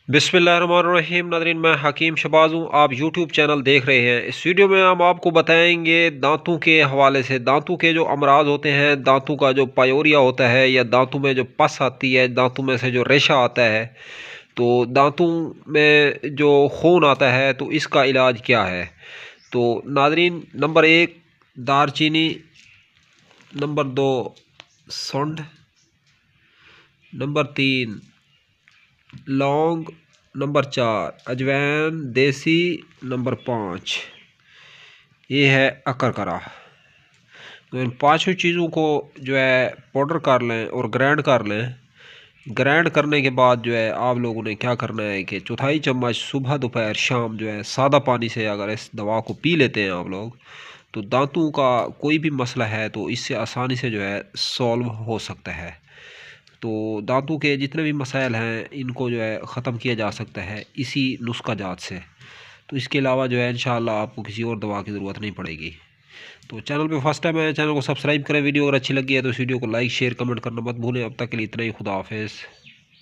बिस्मिल्लाहिर्रहमानिर्रहीम। नाज़रीन, मैं हकीम शबाज़ हूँ। आप यूट्यूब चैनल देख रहे हैं। इस वीडियो में हम आपको बताएंगे दांतों के हवाले से, दांतों के जो अमराज होते हैं, दांतों का जो पायोरिया होता है या दांतों में जो पस आती है, दांतों में से जो रेशा आता है, तो दांतों में जो खून आता है, तो इसका इलाज क्या है। तो नाज़रीन, नंबर 1 दारचीनी, नंबर 2 सुंड, नंबर 3 लौंग, नंबर 4 अजवाइन देसी, नंबर 5 ये है अकरकरा। तो इन पांचों चीज़ों को जो है पाउडर कर लें और ग्राइंड कर लें। ग्राइंड करने के बाद जो है आप लोगों ने क्या करना है कि चौथाई चम्मच सुबह दोपहर शाम जो है सादा पानी से अगर इस दवा को पी लेते हैं आप लोग, तो दांतों का कोई भी मसला है तो इससे आसानी से जो है सॉल्व हो सकता है। तो दांतों के जितने भी मसाइल हैं इनको जो है ख़त्म किया जा सकता है इसी नुस्खा जात से। तो इसके अलावा जो है इंशाअल्लाह आपको किसी और दवा की ज़रूरत नहीं पड़ेगी। तो चैनल पे फर्स्ट टाइम है, चैनल को सब्सक्राइब करें। वीडियो अगर अच्छी लगी है तो इस वीडियो को लाइक शेयर कमेंट करना मत भूलें। अब तक के लिए इतना ही। खुदा हाफिज़।